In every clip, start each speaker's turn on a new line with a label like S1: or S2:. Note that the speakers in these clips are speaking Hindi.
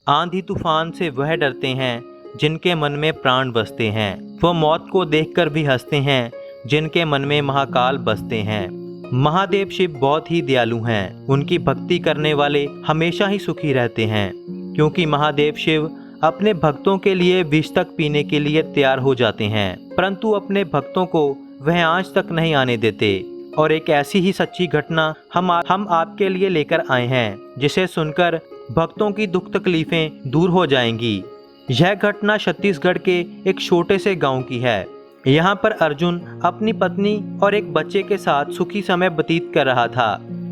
S1: आंधी तूफान से वह डरते हैं जिनके मन में प्राण बसते हैं। वो मौत को देखकर भी हंसते हैं जिनके मन में महाकाल बसते हैं। महादेव शिव बहुत ही दयालु हैं। उनकी भक्ति करने वाले हमेशा ही सुखी रहते हैं, क्योंकि महादेव शिव अपने भक्तों के लिए विष तक पीने के लिए तैयार हो जाते हैं, परंतु अपने भक्तों को वह आंच तक नहीं आने देते। और एक ऐसी ही सच्ची घटना हम आपके लिए लेकर आए हैं, जिसे सुनकर भक्तों की दुख तकलीफें दूर हो जाएंगी। यह घटना छत्तीसगढ़ के एक छोटे से गांव की है। यहाँ पर अर्जुन अपनी पत्नी और एक बच्चे के साथ सुखी समय व्यतीत कर रहा था।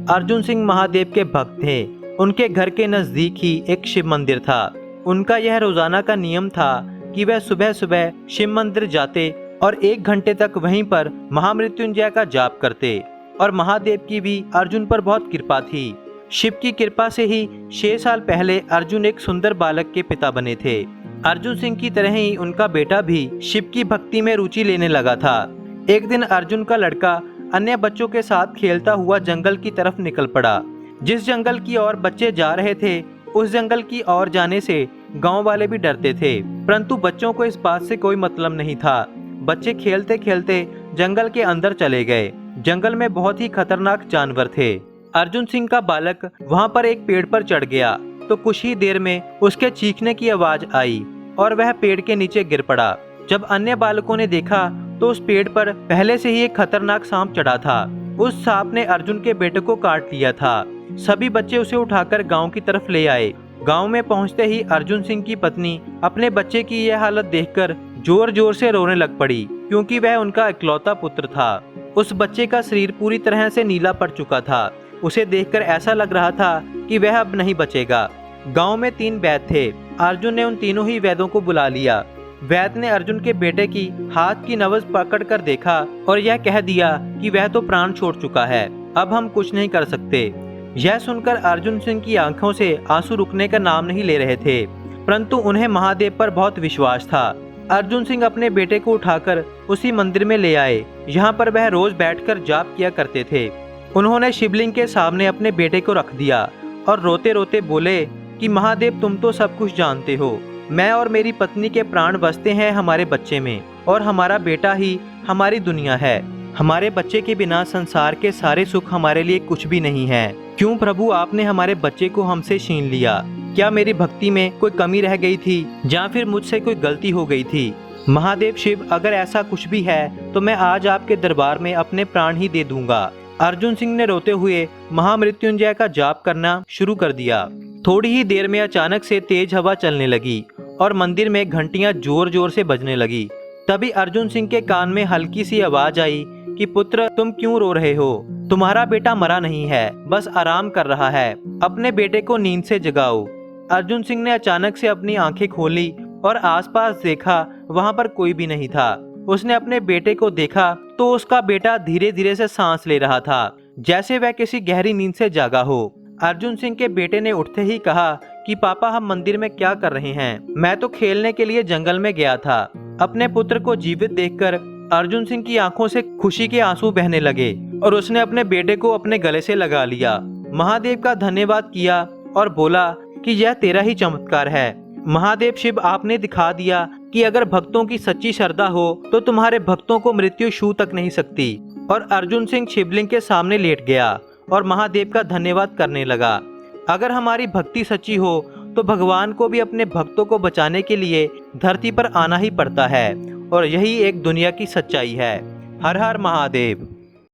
S1: अर्जुन सिंह महादेव के भक्त थे। उनके घर के नजदीक ही एक शिव मंदिर था। उनका यह रोजाना का नियम था कि वह सुबह सुबह शिव मंदिर जाते और 1 घंटे तक वहीं पर महामृत्युंजय का जाप करते। और महादेव की भी अर्जुन पर बहुत कृपा थी। शिव की कृपा से ही 6 साल पहले अर्जुन एक सुंदर बालक के पिता बने थे। अर्जुन सिंह की तरह ही उनका बेटा भी शिव की भक्ति में रुचि लेने लगा था। एक दिन अर्जुन का लड़का अन्य बच्चों के साथ खेलता हुआ जंगल की तरफ निकल पड़ा। जिस जंगल की ओर बच्चे जा रहे थे, उस जंगल की ओर जाने से गांव वाले भी डरते थे, परंतु बच्चों को इस बात से कोई मतलब नहीं था। बच्चे खेलते खेलते जंगल के अंदर चले गए। जंगल में बहुत ही खतरनाक जानवर थे। अर्जुन सिंह का बालक वहां पर एक पेड़ पर चढ़ गया तो कुछ ही देर में उसके चीखने की आवाज आई और वह पेड़ के नीचे गिर पड़ा। जब अन्य बालकों ने देखा तो उस पेड़ पर पहले से ही एक खतरनाक सांप चढ़ा था। उस सांप ने अर्जुन के बेटे को काट लिया था। सभी बच्चे उसे उठाकर गांव की तरफ ले आए। गांव में पहुंचते ही अर्जुन सिंह की पत्नी अपने बच्चे की यह हालत देखकर जोर जोर से रोने लग पड़ी, क्योंकि वह उनका इकलौता पुत्र था। उस बच्चे का शरीर पूरी तरह से नीला पड़ चुका था। उसे देखकर ऐसा लग रहा था कि वह अब नहीं बचेगा। गांव में 3 वैद्य थे। अर्जुन ने उन तीनों ही वैद्यों को बुला लिया। वैद्य ने अर्जुन के बेटे की हाथ की नब्ज पकड़कर देखा और यह कह दिया कि वह तो प्राण छोड़ चुका है, अब हम कुछ नहीं कर सकते। यह सुनकर अर्जुन सिंह की आंखों से आंसू रुकने का नाम नहीं ले रहे थे, परंतु उन्हें महादेव पर बहुत विश्वास था। अर्जुन सिंह अपने बेटे को उठाकर उसी मंदिर में ले आए। यहाँ पर वह रोज बैठकर जाप किया करते थे। उन्होंने शिवलिंग के सामने अपने बेटे को रख दिया और रोते रोते बोले कि महादेव, तुम तो सब कुछ जानते हो। मैं और मेरी पत्नी के प्राण बसते हैं हमारे बच्चे में, और हमारा बेटा ही हमारी दुनिया है। हमारे बच्चे के बिना संसार के सारे सुख हमारे लिए कुछ भी नहीं है। क्यों प्रभु आपने हमारे बच्चे को हमसे छीन लिया? क्या मेरी भक्ति में कोई कमी रह गई थी, या फिर मुझसे कोई गलती हो गई थी? महादेव शिव, अगर ऐसा कुछ भी है तो मैं आज आपके दरबार में अपने प्राण ही दे दूंगा। अर्जुन सिंह ने रोते हुए महामृत्युंजय का जाप करना शुरू कर दिया। थोड़ी ही देर में अचानक से तेज हवा चलने लगी और मंदिर में घंटियां जोर जोर से बजने लगी। तभी अर्जुन सिंह के कान में हल्की सी आवाज आई कि पुत्र, तुम क्यों रो रहे हो? तुम्हारा बेटा मरा नहीं है, बस आराम कर रहा है। अपने बेटे को नींद से जगाओ। अर्जुन सिंह ने अचानक से अपनी आंखें खोली और आसपास देखा, वहां पर कोई भी नहीं था। उसने अपने बेटे को देखा तो उसका बेटा धीरे धीरे से सांस ले रहा था, जैसे वह किसी गहरी नींद से जागा हो। अर्जुन सिंह के बेटे ने उठते ही कहा कि पापा, हम मंदिर में क्या कर रहे हैं? मैं तो खेलने के लिए जंगल में गया था। अपने पुत्र को जीवित देखकर अर्जुन सिंह की आंखों से खुशी के आंसू बहने लगे और उसने अपने बेटे को अपने गले से लगा लिया। महादेव का धन्यवाद किया और बोला कि यह तेरा ही चमत्कार है। महादेव शिव, आपने दिखा दिया कि अगर भक्तों की सच्ची श्रद्धा हो तो तुम्हारे भक्तों को मृत्यु छू तक नहीं सकती। और अर्जुन सिंह शिवलिंग के सामने लेट गया और महादेव का धन्यवाद करने लगा। अगर हमारी भक्ति सच्ची हो तो भगवान को भी अपने भक्तों को बचाने के लिए धरती पर आना ही पड़ता है, और यही एक दुनिया की सच्चाई है। हर हर महादेव।